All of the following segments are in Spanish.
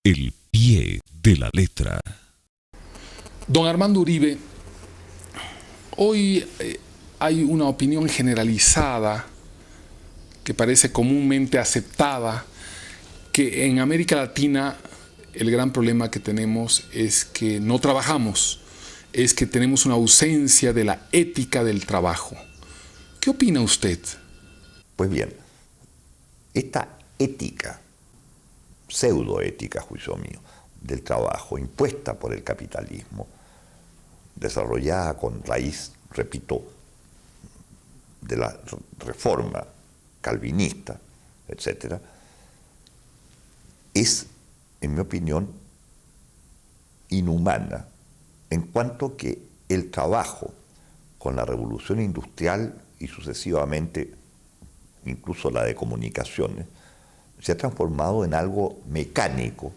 El pie de la letra. Don Armando Uribe, hoy hay una opinión generalizada que parece comúnmente aceptada que en América Latina el gran problema que tenemos es que no trabajamos, es que tenemos una ausencia de la ética del trabajo. ¿Qué opina usted? Pues bien, esta ética, pseudoética, a juicio mío, del trabajo, impuesta por el capitalismo, desarrollada con raíz, repito, de la reforma calvinista, etc., es, en mi opinión, inhumana, en cuanto que el trabajo, con la revolución industrial y sucesivamente, incluso la de comunicaciones, se ha transformado en algo mecánico,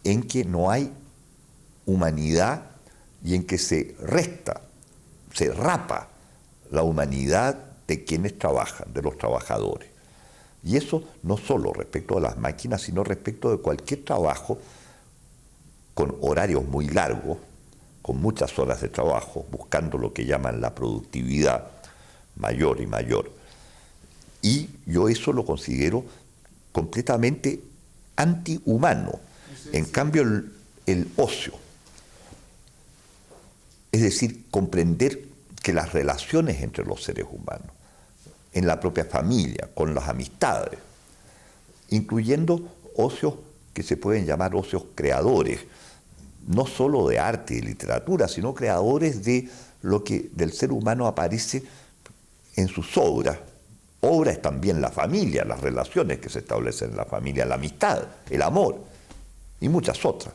en que no hay humanidad y en que se resta, se rapa la humanidad de quienes trabajan, de los trabajadores. Y eso no solo respecto a las máquinas, sino respecto de cualquier trabajo con horarios muy largos, con muchas horas de trabajo, buscando lo que llaman la productividad mayor y mayor. Y yo eso lo considero completamente antihumano. En cambio, el ocio, es decir, comprender que las relaciones entre los seres humanos, en la propia familia, con las amistades, incluyendo ocios que se pueden llamar ocios creadores, no solo de arte y literatura, sino creadores de lo que del ser humano aparece en sus obras. Obra es también la familia, las relaciones que se establecen en la familia, la amistad, el amor y muchas otras.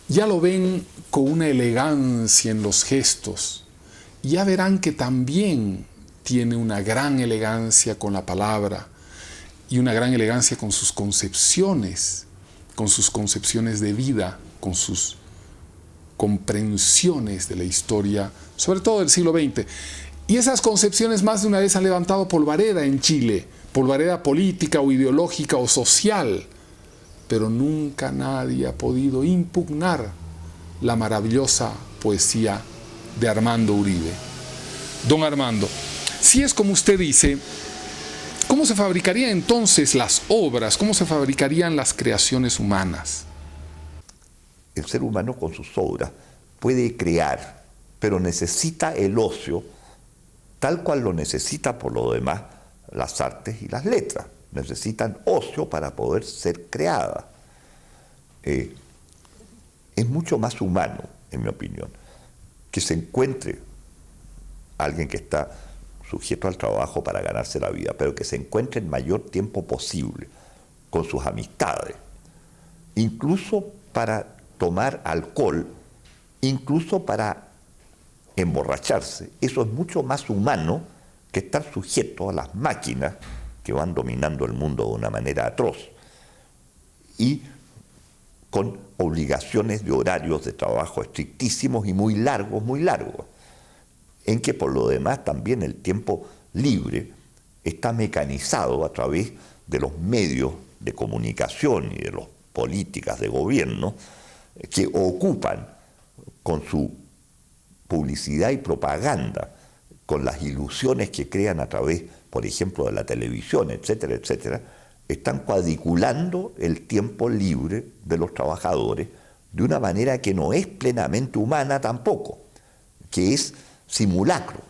Ya lo ven con una elegancia en los gestos. Ya verán que también tiene una gran elegancia con la palabra y una gran elegancia con sus concepciones de vida, con sus comprensiones de la historia, sobre todo del siglo XX. Y esas concepciones más de una vez han levantado polvareda en Chile, polvareda política o ideológica o social, pero nunca nadie ha podido impugnar la maravillosa poesía de Armando Uribe. Don Armando, si es como usted dice, ¿cómo se fabricarían entonces las obras? ¿Cómo se fabricarían las creaciones humanas? El ser humano con sus obras puede crear, pero necesita el ocio tal cual lo necesita por lo demás las artes y las letras. Necesitan ocio para poder ser creadas. Es mucho más humano, en mi opinión, que se encuentre alguien que está sujeto al trabajo para ganarse la vida, pero que se encuentre el mayor tiempo posible con sus amistades, incluso para tomar alcohol, incluso para emborracharse. Eso es mucho más humano que estar sujeto a las máquinas que van dominando el mundo de una manera atroz y con obligaciones de horarios de trabajo estrictísimos y muy largos, en que por lo demás también el tiempo libre está mecanizado a través de los medios de comunicación y de las políticas de gobierno que ocupan con su publicidad y propaganda, con las ilusiones que crean a través, por ejemplo, de la televisión, etcétera, etcétera, están cuadriculando el tiempo libre de los trabajadores de una manera que no es plenamente humana tampoco, que es simulacro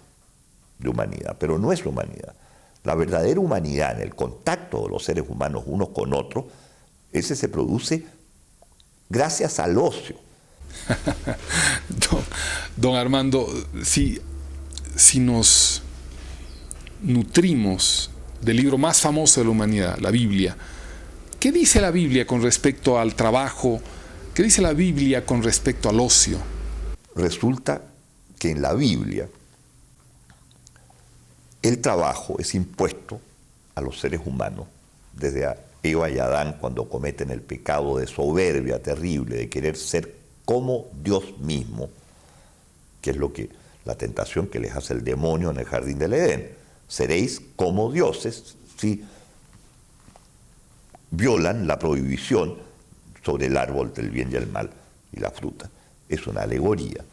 de humanidad, pero no es humanidad. La verdadera humanidad en el contacto de los seres humanos unos con otros, ese se produce gracias al ocio. Don Armando, si nos nutrimos del libro más famoso de la humanidad, la Biblia, ¿qué dice la Biblia con respecto al trabajo? ¿Qué dice la Biblia con respecto al ocio? Resulta que en la Biblia el trabajo es impuesto a los seres humanos desde Eva y Adán cuando cometen el pecado de soberbia terrible, de querer ser como Dios mismo, que es lo que la tentación que les hace el demonio en el jardín del Edén. Seréis como dioses si violan la prohibición sobre el árbol del bien y el mal y la fruta. Es una alegoría,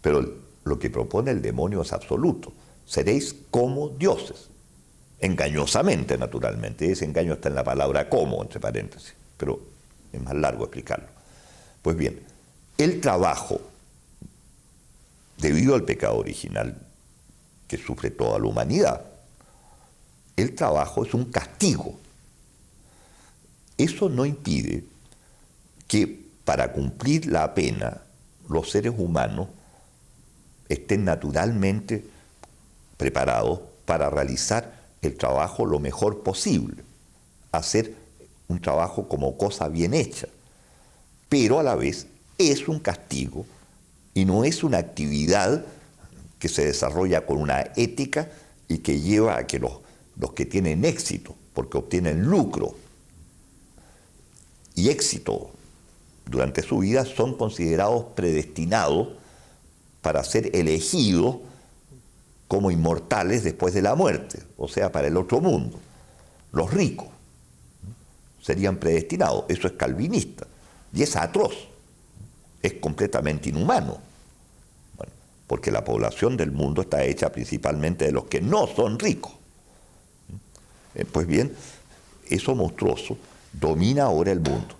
pero lo que propone el demonio es absoluto. Seréis como dioses, engañosamente, naturalmente. Ese engaño está en la palabra como, entre paréntesis, pero es más largo explicarlo. Pues bien, el trabajo, debido al pecado original que sufre toda la humanidad, el trabajo es un castigo. Eso no impide que para cumplir la pena los seres humanos estén naturalmente preparados para realizar el trabajo lo mejor posible, hacer un trabajo como cosa bien hecha, pero a la vez es un castigo y no es una actividad que se desarrolla con una ética y que lleva a que los que tienen éxito, porque obtienen lucro y éxito durante su vida, son considerados predestinados para ser elegidos como inmortales después de la muerte, o sea, para el otro mundo. Los ricos serían predestinados, eso es calvinista, y es atroz, es completamente inhumano, bueno, porque la población del mundo está hecha principalmente de los que no son ricos. Pues bien, eso monstruoso domina ahora el mundo.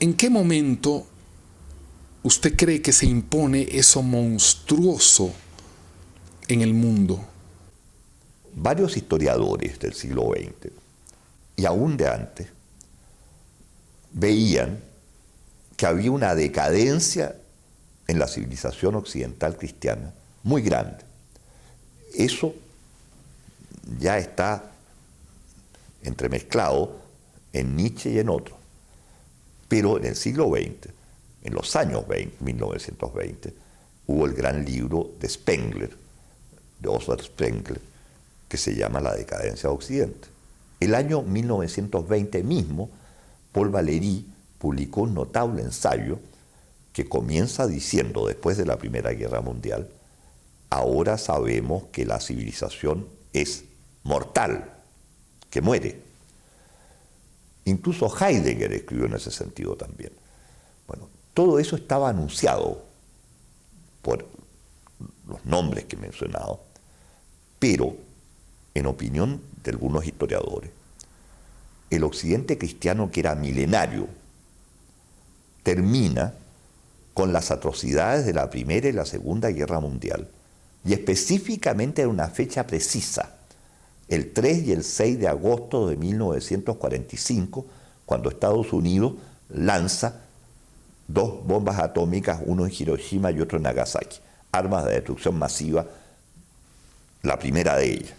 ¿En qué momento usted cree que se impone eso monstruoso en el mundo? Varios historiadores del siglo XX y aún de antes veían que había una decadencia en la civilización occidental cristiana muy grande. Eso ya está entremezclado en Nietzsche y en otros. Pero en el siglo XX, en los años 1920, hubo el gran libro de Spengler, de Oswald Spengler, que se llama La decadencia de Occidente. El año 1920 mismo, Paul Valéry publicó un notable ensayo que comienza diciendo, después de la Primera Guerra Mundial, ahora sabemos que la civilización es mortal, que muere. Incluso Heidegger escribió en ese sentido también. Bueno, todo eso estaba anunciado por los nombres que he mencionado, pero, en opinión de algunos historiadores, el occidente cristiano, que era milenario, termina con las atrocidades de la Primera y la Segunda Guerra Mundial, y específicamente en una fecha precisa, el 3 y el 6 de agosto de 1945, cuando Estados Unidos lanza 2 bombas atómicas, uno en Hiroshima y otro en Nagasaki, armas de destrucción masiva, la primera de ellas.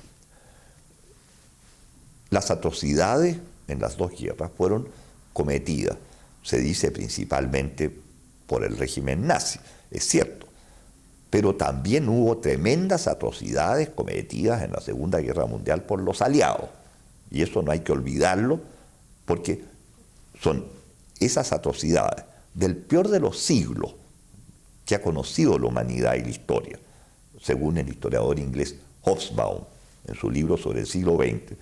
Las atrocidades en las 2 guerras fueron cometidas, se dice principalmente por el régimen nazi, es cierto, pero también hubo tremendas atrocidades cometidas en la Segunda Guerra Mundial por los aliados, y eso no hay que olvidarlo, porque son esas atrocidades del peor de los siglos que ha conocido la humanidad y la historia, según el historiador inglés Hobsbawm, en su libro sobre el siglo XX,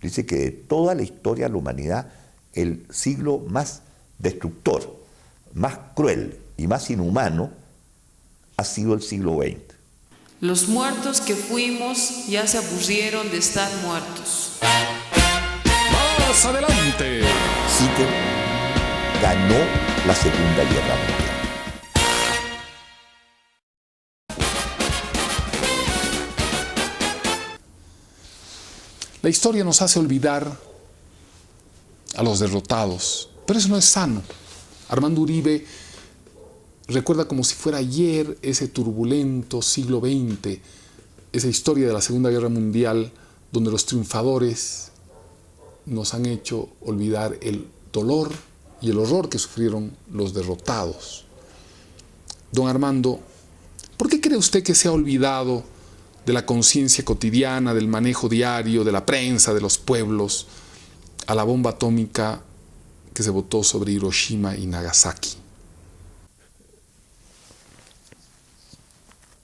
dice que de toda la historia de la humanidad, el siglo más destructor, más cruel y más inhumano ha sido el siglo XX. Los muertos que fuimos ya se aburrieron de estar muertos. Vamos más adelante. Hitler ganó la Segunda Guerra Mundial. La historia nos hace olvidar a los derrotados, pero eso no es sano. Armando Uribe recuerda como si fuera ayer ese turbulento siglo XX, esa historia de la Segunda Guerra Mundial, donde los triunfadores nos han hecho olvidar el dolor y el horror que sufrieron los derrotados. Don Armando, ¿por qué cree usted que se ha olvidado de la conciencia cotidiana, del manejo diario, de la prensa, de los pueblos, a la bomba atómica que se botó sobre Hiroshima y Nagasaki?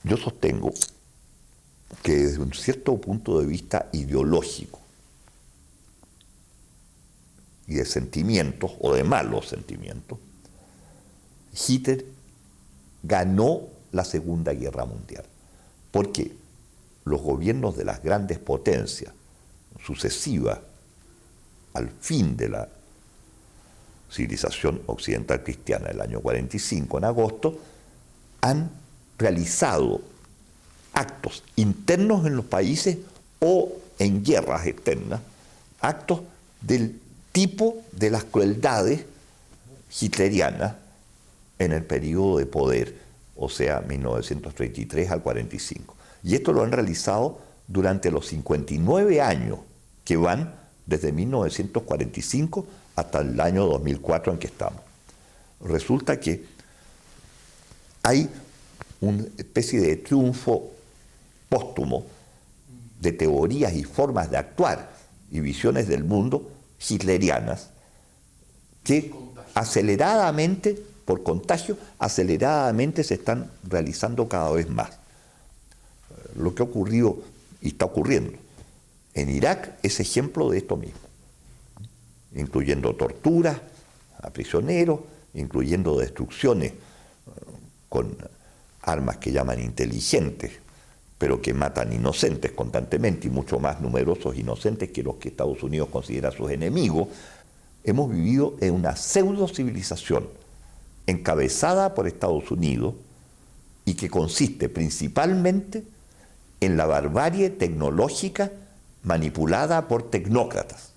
Yo sostengo que desde un cierto punto de vista ideológico y de sentimientos, o de malos sentimientos, Hitler ganó la Segunda Guerra Mundial. Porque los gobiernos de las grandes potencias sucesivas al fin de la civilización occidental cristiana del año 45, en agosto, han realizado actos internos en los países o en guerras externas, actos del tipo de las crueldades hitlerianas en el periodo de poder, o sea, 1933 al 45. Y esto lo han realizado durante los 59 años que van desde 1945 hasta el año 2004 en que estamos. Resulta que hay una especie de triunfo póstumo de teorías y formas de actuar y visiones del mundo hitlerianas que aceleradamente, por contagio, aceleradamente se están realizando cada vez más. Lo que ha ocurrido y está ocurriendo en Irak es ejemplo de esto mismo, incluyendo torturas a prisioneros, incluyendo destrucciones con armas que llaman inteligentes, pero que matan inocentes constantemente y mucho más numerosos inocentes que los que Estados Unidos considera sus enemigos. Hemos vivido en una pseudo civilización encabezada por Estados Unidos y que consiste principalmente en la barbarie tecnológica manipulada por tecnócratas.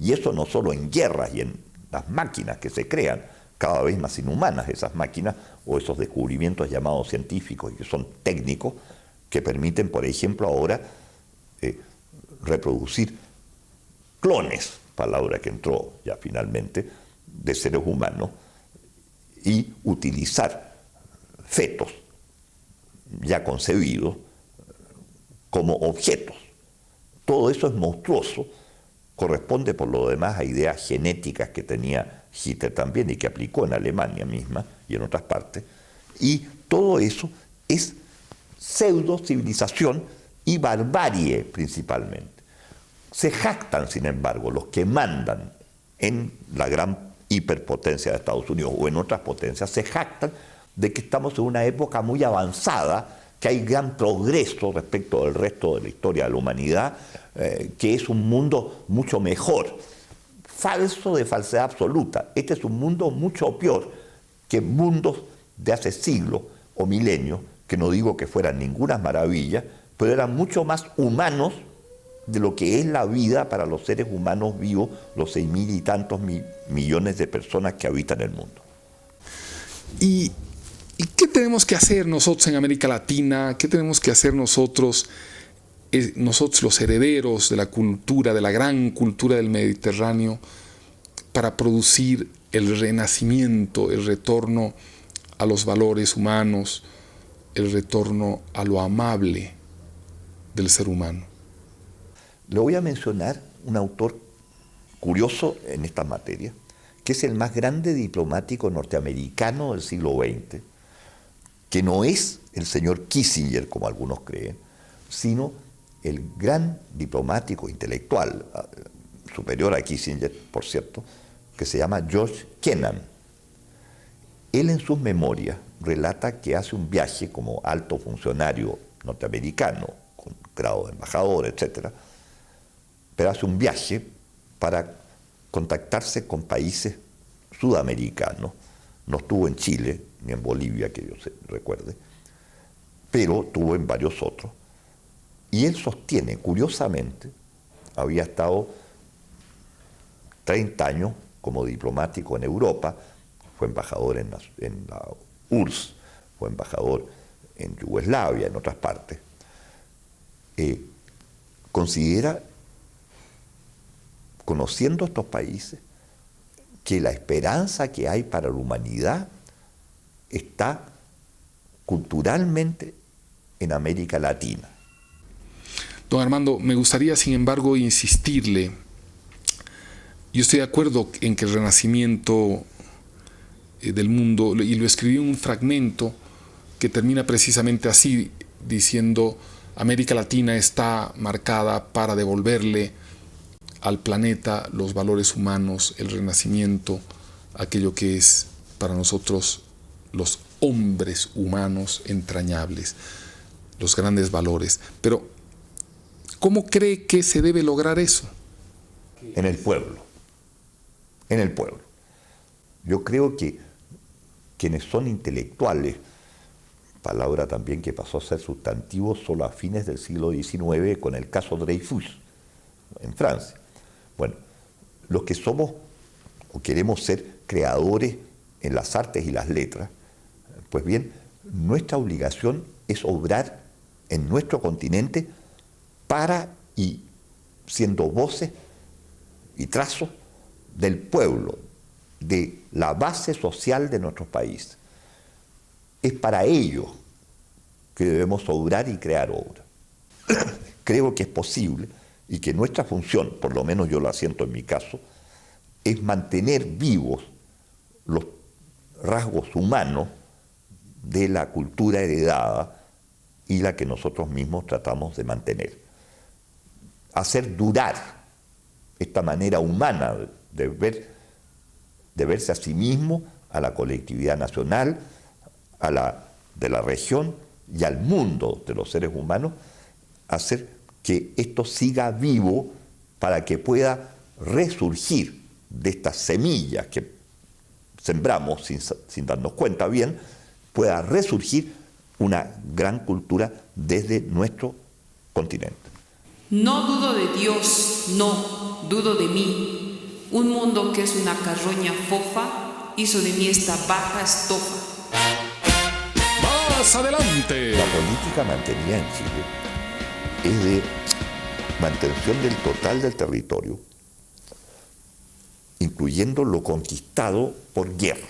Y eso no solo en guerras y en las máquinas que se crean, cada vez más inhumanas esas máquinas o esos descubrimientos llamados científicos y que son técnicos, que permiten, por ejemplo, ahora reproducir clones, palabra que entró ya finalmente, de seres humanos, y utilizar fetos ya concebidos como objetos. Todo eso es monstruoso, corresponde por lo demás a ideas genéticas que tenía Hitler también y que aplicó en Alemania misma y en otras partes, y todo eso es pseudo civilización y barbarie principalmente. Se jactan, sin embargo, los que mandan en la gran hiperpotencia de Estados Unidos o en otras potencias, se jactan de que estamos en una época muy avanzada, que hay gran progreso respecto del resto de la historia de la humanidad, que es un mundo mucho mejor. Falso de falsedad absoluta. Este es un mundo mucho peor que mundos de hace siglos o milenios, que no digo que fueran ninguna maravilla, pero eran mucho más humanos de lo que es la vida para los seres humanos vivos, los 6.000 y tantos millones de personas que habitan el mundo. ¿Y qué tenemos que hacer nosotros en América Latina? ¿Qué tenemos que hacer nosotros los herederos de la cultura, de la gran cultura del Mediterráneo, para producir el renacimiento, el retorno a los valores humanos, el retorno a lo amable del ser humano? Le voy a mencionar un autor curioso en esta materia, que es el más grande diplomático norteamericano del siglo XX, que no es el señor Kissinger, como algunos creen, sino el gran diplomático intelectual, superior a Kissinger, por cierto, que se llama George Kennan. Él en sus memorias relata que hace un viaje como alto funcionario norteamericano, con grado de embajador, etc., pero hace un viaje para contactarse con países sudamericanos. No estuvo en Chile ni en Bolivia, que yo recuerde, pero estuvo en varios otros. Y él sostiene, curiosamente, había estado 30 años como diplomático en Europa, fue embajador en la URSS, fue embajador en Yugoslavia, en otras partes. Considera, conociendo estos países, que la esperanza que hay para la humanidad está culturalmente en América Latina. Don Armando, me gustaría, sin embargo, insistirle. Yo estoy de acuerdo en que el renacimiento del mundo, y lo escribí en un fragmento que termina precisamente así, diciendo: América Latina está marcada para devolverle al planeta los valores humanos, el renacimiento, aquello que es para nosotros los hombres humanos entrañables, los grandes valores. Pero, ¿cómo cree que se debe lograr eso? En el pueblo. En el pueblo. Yo creo que quienes son intelectuales, palabra también que pasó a ser sustantivo solo a fines del siglo XIX con el caso Dreyfus en Francia. Bueno, los que somos o queremos ser creadores en las artes y las letras, pues bien, nuestra obligación es obrar en nuestro continente para y siendo voces y trazos del pueblo, de la base social de nuestros países. Es para ello que debemos obrar y crear obra. Creo que es posible y que nuestra función, por lo menos yo la siento en mi caso, es mantener vivos los rasgos humanos de la cultura heredada y la que nosotros mismos tratamos de mantener. Hacer durar esta manera humana de verse a sí mismo, a la colectividad nacional, de la región y al mundo de los seres humanos, hacer que esto siga vivo para que pueda resurgir de estas semillas que sembramos sin darnos cuenta bien, pueda resurgir una gran cultura desde nuestro continente. No dudo de Dios, no, dudo de mí. Un mundo que es una carroña fofa hizo de mí esta baja estofa. ¡Más adelante! La política mantenida en Chile es de mantención del total del territorio, incluyendo lo conquistado por guerra.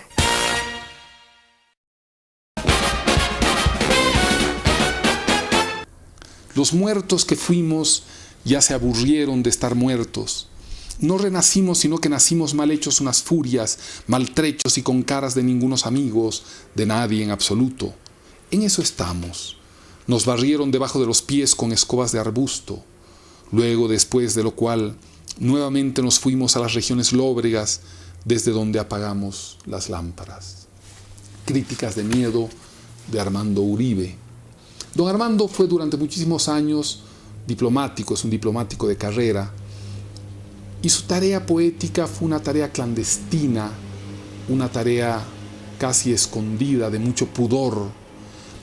Los muertos que fuimos ya se aburrieron de estar muertos. No renacimos, sino que nacimos mal hechos unas furias, maltrechos y con caras de ningunos amigos, de nadie en absoluto. En eso estamos. Nos barrieron debajo de los pies con escobas de arbusto. Luego, después de lo cual, nuevamente nos fuimos a las regiones lóbregas, desde donde apagamos las lámparas. Críticas de miedo de Armando Uribe. Don Armando fue durante muchísimos años diplomático, es un diplomático de carrera, y su tarea poética fue una tarea clandestina, una tarea casi escondida, de mucho pudor,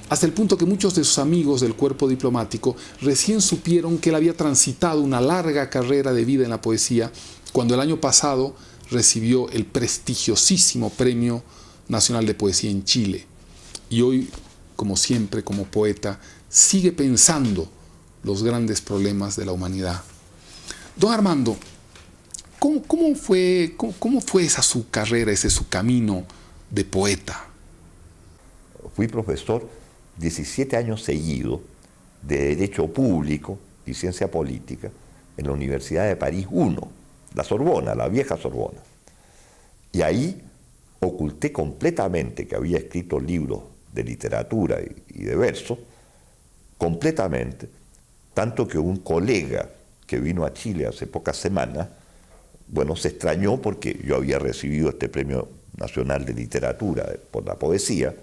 hasta el punto que muchos de sus amigos del cuerpo diplomático recién supieron que él había transitado una larga carrera de vida en la poesía cuando el año pasado recibió el prestigiosísimo Premio Nacional de Poesía en Chile. Y hoy, como siempre, como poeta, sigue pensando los grandes problemas de la humanidad. Don Armando, ¿cómo fue esa su carrera, ese su camino de poeta? Fui profesor 17 años seguidos de Derecho Público y Ciencia Política en la Universidad de París I, la Sorbona, la vieja Sorbona. Y ahí oculté completamente que había escrito libros de literatura y de verso, completamente, tanto que un colega que vino a Chile hace pocas semanas, bueno, se extrañó porque yo había recibido este Premio Nacional de Literatura por la poesía,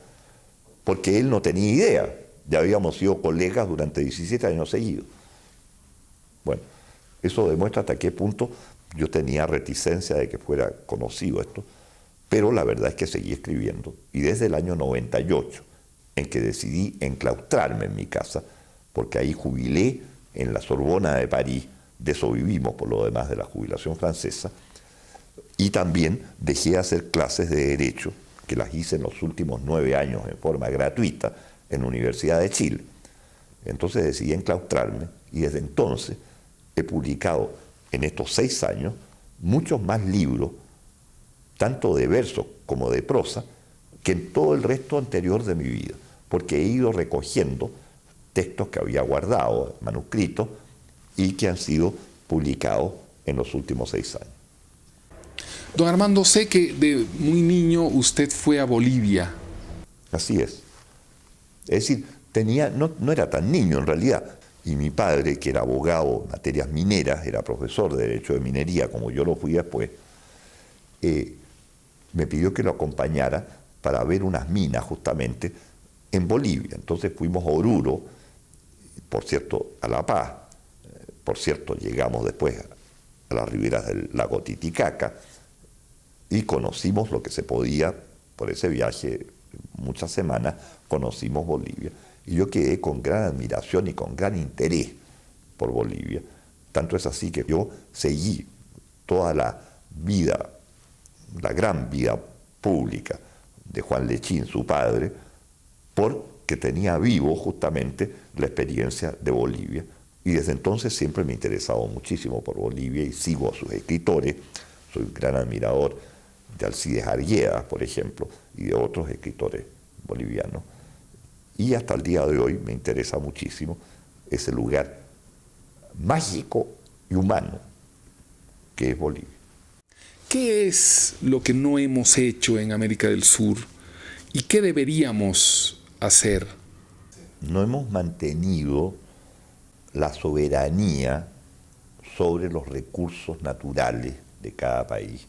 porque él no tenía idea, ya habíamos sido colegas durante 17 años seguidos. Bueno, eso demuestra hasta qué punto yo tenía reticencia de que fuera conocido esto, pero la verdad es que seguí escribiendo. Y desde el año 98, en que decidí enclaustrarme en mi casa, porque ahí jubilé en la Sorbona de París, de eso vivimos por lo demás de la jubilación francesa, y también dejé de hacer clases de Derecho, que las hice en los últimos 9 años en forma gratuita en la Universidad de Chile. Entonces decidí enclaustrarme y desde entonces he publicado en estos 6 años muchos más libros, tanto de verso como de prosa, que en todo el resto anterior de mi vida, porque he ido recogiendo textos que había guardado, manuscritos, y que han sido publicados en los últimos 6 años. Don Armando, sé que de muy niño usted fue a Bolivia. Así es. Es decir, no era tan niño en realidad. Y mi padre, que era abogado en materias mineras, era profesor de Derecho de Minería, como yo lo fui después, me pidió que lo acompañara para ver unas minas justamente en Bolivia. Entonces fuimos a Oruro, por cierto, a La Paz, por cierto, llegamos después a las riberas del lago Titicaca y conocimos lo que se podía por ese viaje, muchas semanas, conocimos Bolivia. Y yo quedé con gran admiración y con gran interés por Bolivia. Tanto es así que yo seguí toda la vida, la gran vida pública de Juan Lechín, su padre, porque tenía vivo justamente la experiencia de Bolivia. Y desde entonces siempre me he interesado muchísimo por Bolivia y sigo a sus escritores. Soy un gran admirador de Alcides Arguedas, por ejemplo, y de otros escritores bolivianos. Y hasta el día de hoy me interesa muchísimo ese lugar mágico y humano que es Bolivia. ¿Qué es lo que no hemos hecho en América del Sur y qué deberíamos hacer? No hemos mantenido la soberanía sobre los recursos naturales de cada país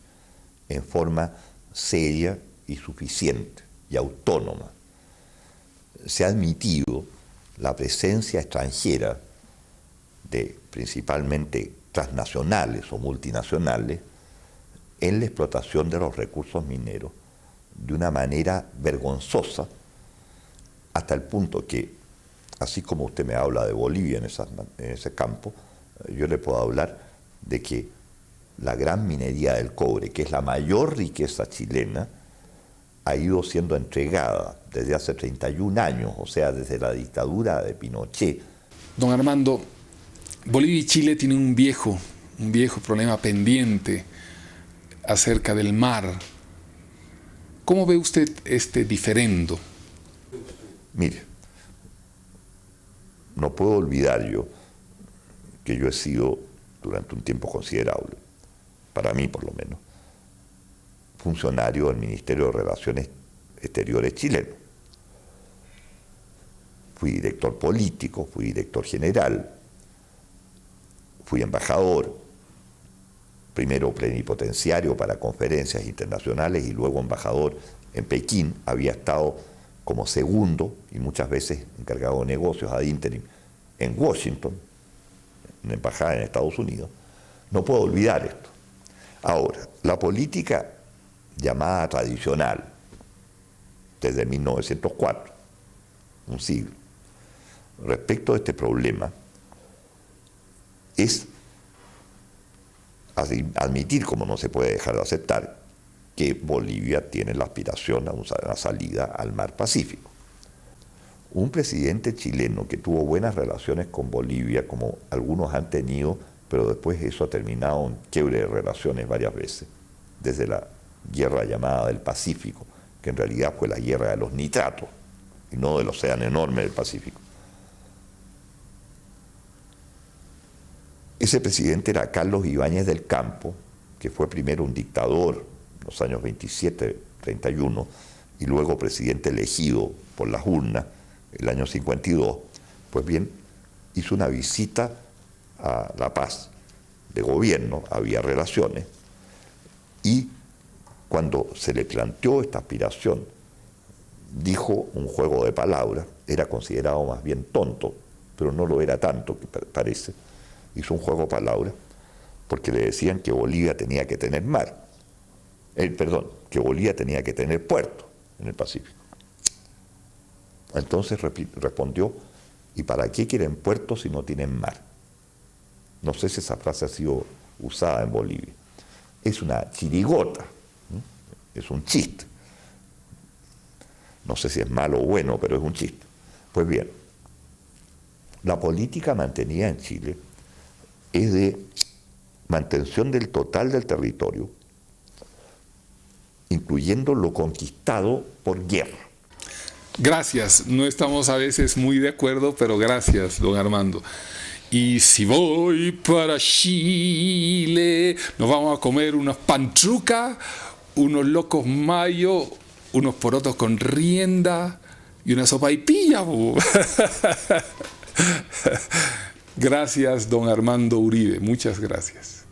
en forma seria y suficiente y autónoma. Se ha admitido la presencia extranjera de principalmente transnacionales o multinacionales en la explotación de los recursos mineros de una manera vergonzosa, hasta el punto que, así como usted me habla de Bolivia en ese campo, yo le puedo hablar de que la gran minería del cobre, que es la mayor riqueza chilena, ha ido siendo entregada desde hace 31 años, o sea, desde la dictadura de Pinochet. Don Armando, Bolivia y Chile tienen un viejo problema pendiente acerca del mar. ¿Cómo ve usted este diferendo? Mire, no puedo olvidar yo que yo he sido durante un tiempo considerable, para mí por lo menos, funcionario del Ministerio de Relaciones Exteriores chileno. Fui director político, fui director general, fui embajador, primero plenipotenciario para conferencias internacionales y luego embajador en Pekín. Había estado como segundo y muchas veces encargado de negocios ad interim en Washington, una embajada en Estados Unidos. No puedo olvidar esto. Ahora, la política llamada tradicional, desde 1904, un siglo, respecto a este problema, es admitir, como no se puede dejar de aceptar, que Bolivia tiene la aspiración a una salida al mar Pacífico. Un presidente chileno que tuvo buenas relaciones con Bolivia, como algunos han tenido, pero después eso ha terminado en quiebre de relaciones varias veces, desde la guerra llamada del Pacífico, que en realidad fue la guerra de los nitratos, y no del océano enorme del Pacífico. Ese presidente era Carlos Ibáñez del Campo, que fue primero un dictador en los años 27-31 y luego presidente elegido por las urnas el año 52. Pues bien, hizo una visita a La Paz de gobierno, había relaciones, y cuando se le planteó esta aspiración, dijo un juego de palabras, era considerado más bien tonto, pero no lo era tanto, que parece. Hizo un juego de palabras, porque le decían que Bolivia tenía que tener mar. Que Bolivia tenía que tener puerto en el Pacífico. Entonces respondió, ¿y para qué quieren puertos si no tienen mar? No sé si esa frase ha sido usada en Bolivia. Es una chirigota, es un chiste. No sé si es malo o bueno, pero es un chiste. Pues bien, la política mantenida en Chile es de mantención del total del territorio, incluyendo lo conquistado por guerra. Gracias, no estamos a veces muy de acuerdo, pero gracias, don Armando. Y si voy para Chile, nos vamos a comer unos pantrucas, unos locos mayo, unos porotos con rienda y una sopaipilla. Gracias, don Armando Uribe, muchas gracias.